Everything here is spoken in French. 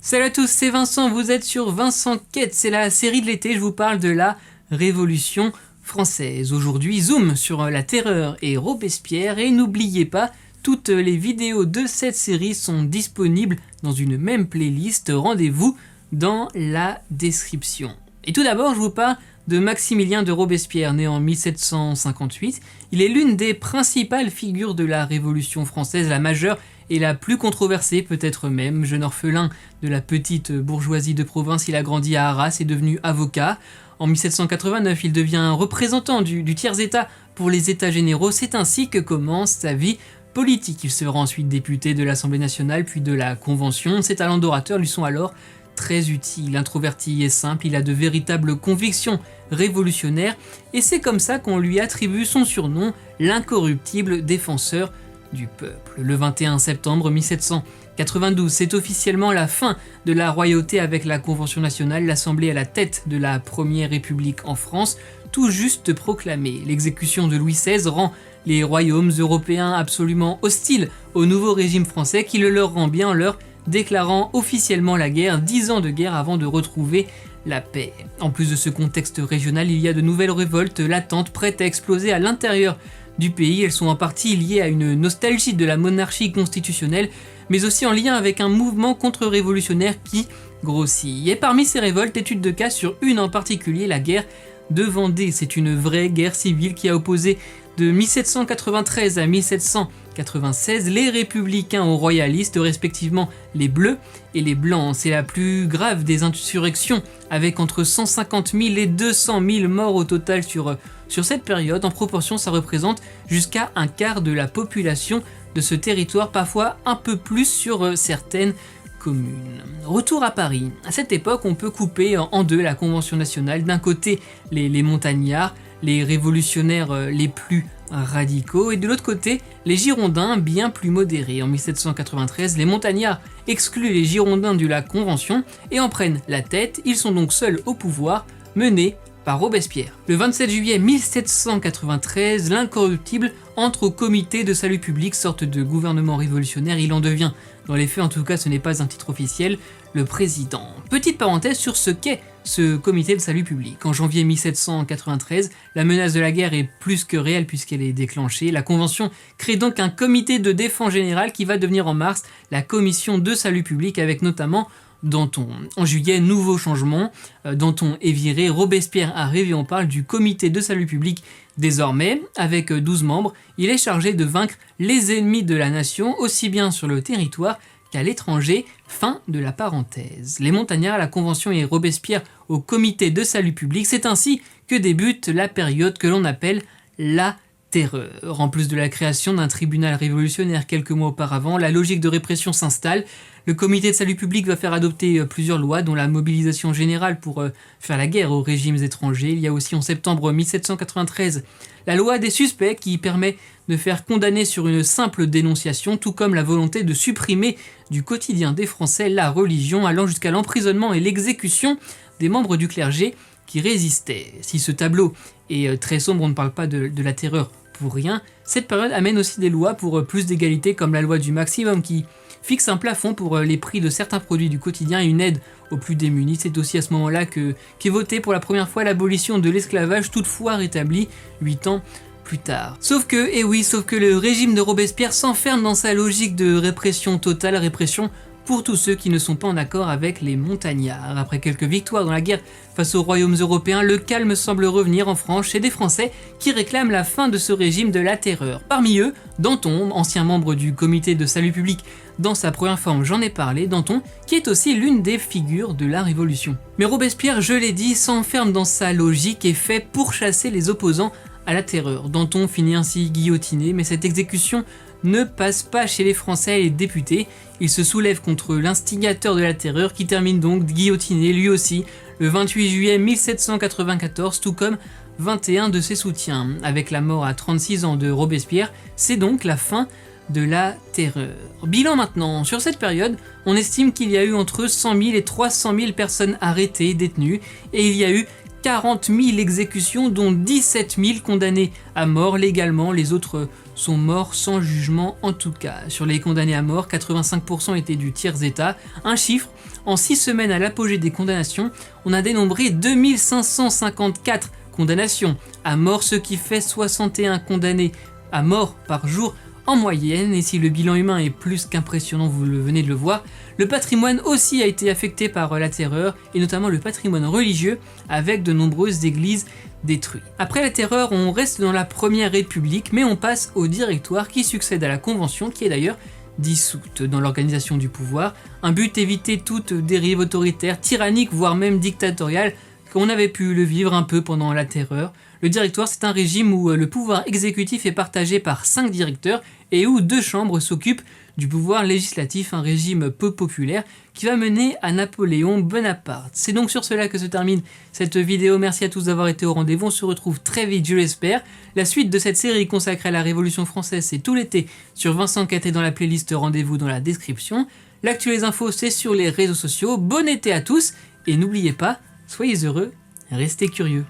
Salut à tous, c'est Vincent, vous êtes sur Vincent Quête, c'est la série de l'été, je vous parle de la Révolution française. Aujourd'hui, zoom sur la Terreur et Robespierre, et n'oubliez pas, toutes les vidéos de cette série sont disponibles dans une même playlist, rendez-vous dans la description. Et tout d'abord, je vous parle de Maximilien de Robespierre, né en 1758. Il est l'une des principales figures de la Révolution française, la majeure et la plus controversée peut-être même. Jeune orphelin de la petite bourgeoisie de province, il a grandi à Arras et est devenu avocat. En 1789, il devient représentant du tiers-état pour les États généraux. C'est ainsi que commence sa vie politique. Il sera ensuite député de l'Assemblée nationale puis de la Convention. Ses talents d'orateur lui sont alors très utiles. Introverti et simple, il a de véritables convictions révolutionnaires et c'est comme ça qu'on lui attribue son surnom, l'incorruptible défenseur du peuple. Le 21 septembre 1792, c'est officiellement la fin de la royauté avec la Convention nationale, l'Assemblée à la tête de la première république en France, tout juste proclamée. L'exécution de Louis XVI rend les royaumes européens absolument hostiles au nouveau régime français qui le leur rend bien en leur déclarant officiellement la guerre, 10 ans de guerre avant de retrouver la paix. En plus de ce contexte régional, il y a de nouvelles révoltes latentes prêtes à exploser à l'intérieur du pays. Elles sont en partie liées à une nostalgie de la monarchie constitutionnelle, mais aussi en lien avec un mouvement contre-révolutionnaire qui grossit. Et parmi ces révoltes, étude de cas sur une en particulier, la guerre de Vendée. C'est une vraie guerre civile qui a opposé de 1793 à 1796 les républicains aux royalistes, respectivement les bleus et les blancs. C'est la plus grave des insurrections, avec entre 150 000 et 200 000 morts au total sur cette période. En proportion, ça représente jusqu'à un quart de la population de ce territoire, parfois un peu plus sur certaines communes. Retour à Paris. À cette époque, on peut couper en deux la Convention nationale. D'un côté, les montagnards, les révolutionnaires les plus radicaux, et de l'autre côté, les Girondins bien plus modérés. En 1793, les montagnards excluent les Girondins de la Convention et en prennent la tête. Ils sont donc seuls au pouvoir, menés par Robespierre. Le 27 juillet 1793, l'incorruptible entre au comité de salut public, sorte de gouvernement révolutionnaire. Il en devient, dans les faits en tout cas ce n'est pas un titre officiel, le président. Petite parenthèse sur ce qu'est ce comité de salut public. En janvier 1793, la menace de la guerre est plus que réelle puisqu'elle est déclenchée. La Convention crée donc un comité de défense générale qui va devenir en mars la commission de salut public avec notamment Danton. En juillet, nouveau changement, Danton est viré, Robespierre arrive et on parle du comité de salut public désormais, avec 12 membres. Il est chargé de vaincre les ennemis de la nation, aussi bien sur le territoire qu'à l'étranger. Fin de la parenthèse. Les montagnards à la Convention et Robespierre au comité de salut public, c'est ainsi que débute la période que l'on appelle la Terreur. En plus de la création d'un tribunal révolutionnaire quelques mois auparavant, la logique de répression s'installe. Le comité de salut public va faire adopter plusieurs lois, dont la mobilisation générale pour faire la guerre aux régimes étrangers. Il y a aussi en septembre 1793 la loi des suspects qui permet de faire condamner sur une simple dénonciation, tout comme la volonté de supprimer du quotidien des Français la religion, allant jusqu'à l'emprisonnement et l'exécution des membres du clergé qui résistaient. Si ce tableau est très sombre, on ne parle pas de la terreur pour rien, cette période amène aussi des lois pour plus d'égalité, comme la loi du maximum qui fixe un plafond pour les prix de certains produits du quotidien et une aide aux plus démunis. C'est aussi à ce moment-là qu'est votée pour la première fois l'abolition de l'esclavage, toutefois rétablie 8 ans plus tard. Sauf que le régime de Robespierre s'enferme dans sa logique de répression totale, répression pour tous ceux qui ne sont pas en accord avec les montagnards. Après quelques victoires dans la guerre face aux royaumes européens, le calme semble revenir en France chez des Français qui réclament la fin de ce régime de la terreur. Parmi eux, Danton, ancien membre du comité de salut public dans sa première forme, j'en ai parlé, Danton, qui est aussi l'une des figures de la Révolution. Mais Robespierre, je l'ai dit, s'enferme dans sa logique et fait pourchasser les opposants à la terreur. Danton finit ainsi guillotiné, mais cette exécution ne passe pas chez les Français et les députés. Il se soulève contre l'instigateur de la terreur qui termine donc guillotiné lui aussi le 28 juillet 1794, tout comme 21 de ses soutiens. Avec la mort à 36 ans de Robespierre, c'est donc la fin de la terreur. Bilan maintenant. Sur cette période, on estime qu'il y a eu entre 100 000 et 300 000 personnes arrêtées, détenues, et il y a eu 40 000 exécutions, dont 17 000 condamnés à mort légalement. Les autres sont morts sans jugement en tout cas. Sur les condamnés à mort, 85% étaient du tiers-état. Un chiffre, en 6 semaines à l'apogée des condamnations, on a dénombré 2554 condamnations à mort, ce qui fait 61 condamnés à mort par jour en moyenne. Et si le bilan humain est plus qu'impressionnant, vous venez de le voir, le patrimoine aussi a été affecté par la terreur, et notamment le patrimoine religieux, avec de nombreuses églises détruites. Après la terreur, on reste dans la Première République, mais on passe au Directoire qui succède à la Convention, qui est d'ailleurs dissoute. Dans l'organisation du pouvoir, un but: éviter toute dérive autoritaire, tyrannique, voire même dictatoriale, qu'on avait pu le vivre un peu pendant la terreur. Le Directoire, c'est un régime où le pouvoir exécutif est partagé par 5 directeurs et où 2 chambres s'occupent du pouvoir législatif, un régime peu populaire qui va mener à Napoléon Bonaparte. C'est donc sur cela que se termine cette vidéo. Merci à tous d'avoir été au rendez-vous. On se retrouve très vite, je l'espère. La suite de cette série consacrée à la Révolution française, c'est tout l'été sur Vincent Catet dans la playlist Rendez-vous dans la description. L'actu et les infos, c'est sur les réseaux sociaux. Bon été à tous et n'oubliez pas, soyez heureux, restez curieux.